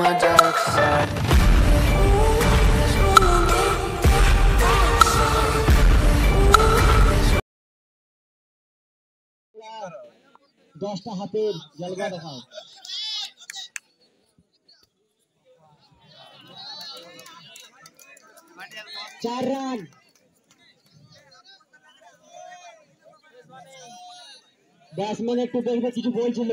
my dark side. 10টা হাতের জলগা দেখাও। 4 রান। ব্যাটসম্যান একটু দেখবে কিছু বলছিল।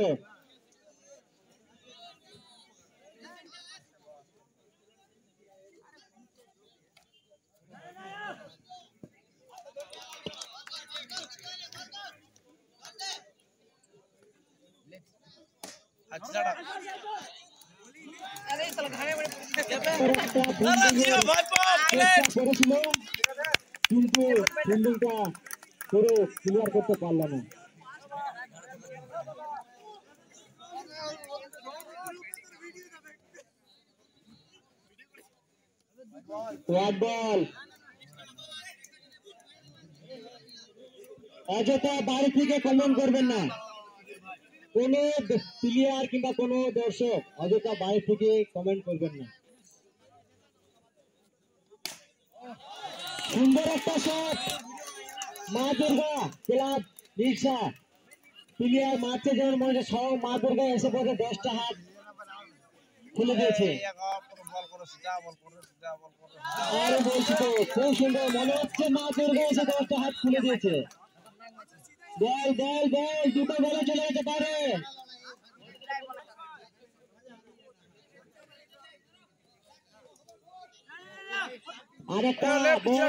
কিন্তু ফিল্ডিংটা করে ক্লিয়ার করতে পারল না। Wide ball. অযথা বাড়ি থেকে কমেন্ট করবেন না, কোন প্লেয়ার কিংবা কোন দর্শক অযথা বাইরে থেকে কমেন্ট করবেন না। সুন্দর একটা শট, মা দুর্গা ক্লাব রিক্সা প্লেয়ার মারতে যাওয়ার মনে সব মা দুর্গা এসে পড়ে 10টা হাত খুলে দিয়েছে। আরে বলছি তো খুব সুন্দর মনে হচ্ছে মা দুর্গা এসে 10টা হাত খুলে দিয়েছে। বল বল বল, দুটো বলে চলে যেতে পারে। আরেকটা বল।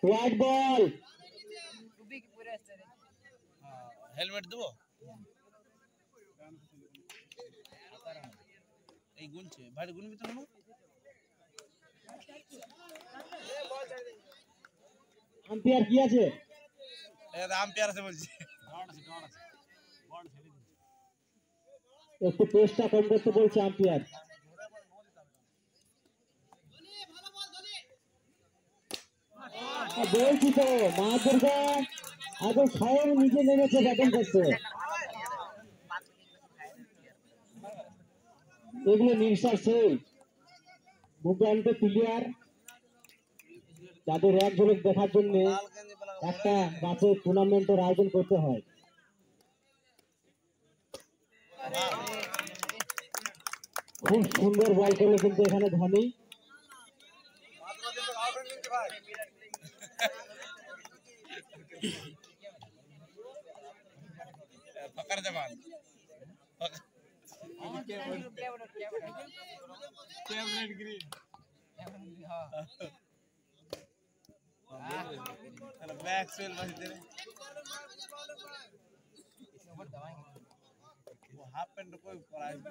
White ball. হেলমেট দেবো এই গুনছে ভাই গুনবি তো না। আম্পায়ার কি আছে? আম্পায়ার আছে বলছি। একটু পেসটা কম করতে বলছে আম্পায়ার। বলছি তো মা দুর্গা এখন স্বয়ং নিজে নেমেছে ব্যাটিং করতে। এগুলো নিঃশ্বাস সেই দুর্দান্ত প্লেয়ার তাদের এক ঝলক দেখার জন্য একটা ম্যাচের টুর্নামেন্টের আয়োজন করতে হয়। খুব সুন্দর বল করলো কিন্তু এখানে ধোনি। पकड़ जवान कैमरेट ग्रीन हां मैक्सवेल बस दे वो हाफ पैंट कोई प्राइस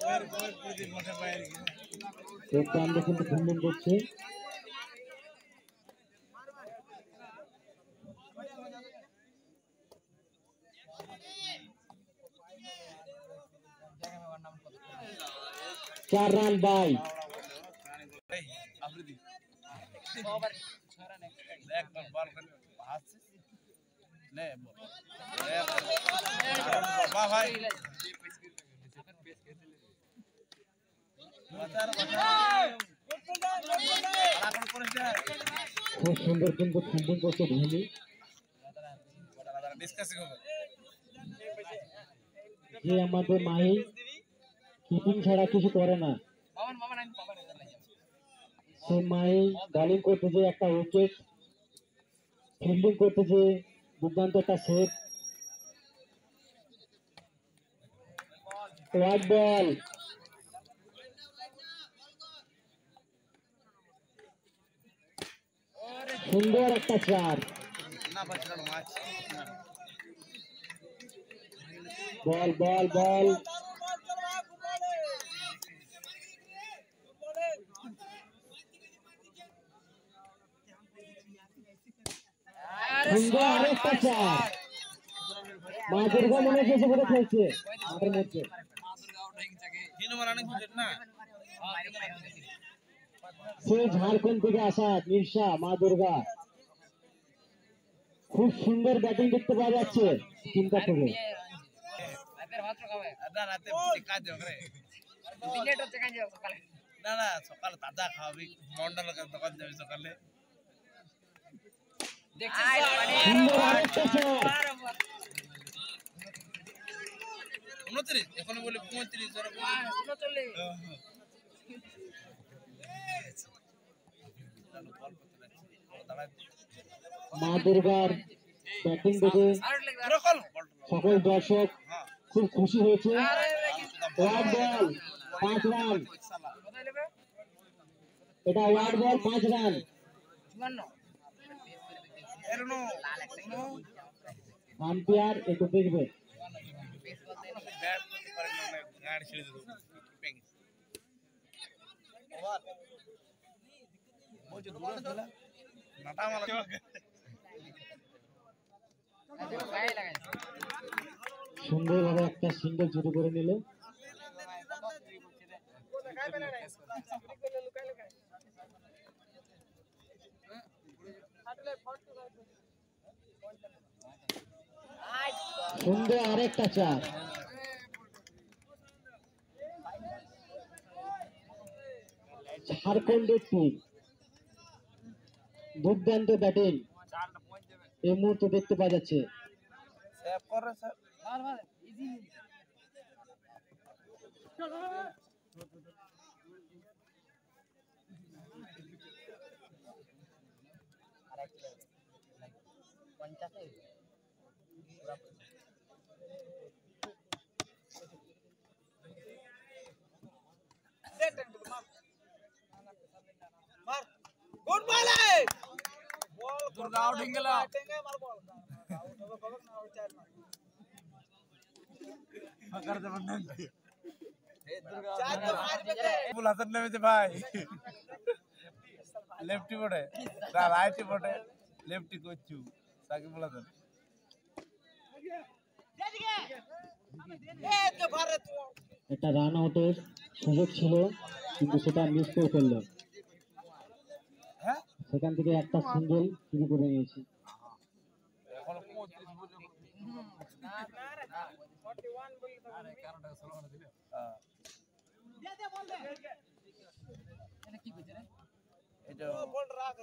और कोई पूरी मोटे पैर की एक काम দেখুন তো ঘুমন করছে। चार run by Afridi over 6 run एक बॉल हाथ से ले वाह भाई খুব সুন্দর কিন্তু ফিল্ডিং করছে ধোনি। ডিসকাসিং হবে যে আমাদের মাহি কিপিং ছাড়া কিছু করে না। সে মাহি বোলিং করতে যে একটা উইকেট, ফিল্ডিং করতে যে দুর্দান্ত একটা সেভ। Wide ball. সুন্দর একটা চার। বল বল বল সুন্দর আরেকটা চার। মা দুর্গা মনে হচ্ছে এসে বোধহয় খেলছে মাঠের মধ্যে। সে ঝাড়খণ্ড থেকে আসা নির্সা মা দুর্গা, খুব সুন্দর ব্যাটিং দেখতে পাওয়া যাচ্ছে টিমটা থেকে। না না সকালে তাজা খাওয়াবি, মন্ডল দোকান যাবি সকালে। সুন্দর আরেকটা শট। 29 এখন বলে 35 মা দুর্গার ব্যাটিং দেখে সকল দর্শক খুব খুশি হয়েছে। ওয়ার্ড বল 5 রান, এটা ওয়ার্ড বল 5 রান। আম্পায়ার একটু দেখবে। সুন্দরভাবে একটা সিঙ্গেল চুরি করে নিল। সুন্দর আরেকটা চার। ঝাড়খণ্ডের টিম দুর্দান্ত ব্যাটিং এই মুহূর্তে দেখতে পাওয়া যাচ্ছে। দুর্গা আউট হয়ে গেল। হাসান নেমেছে ভাই, লেফটি বোর্ডে রাইটি বোর্ডে লেফটি করছু সাকিবুল হাসান। একটা রান আউটের সুযোগ ছিল কিন্তু সেটা মিস করে ফেললো। হ্যাঁ সেখান থেকে একটা সিঙ্গেল চুরি করে নিয়েছি। এখন 35 বলে এটা বল রাখ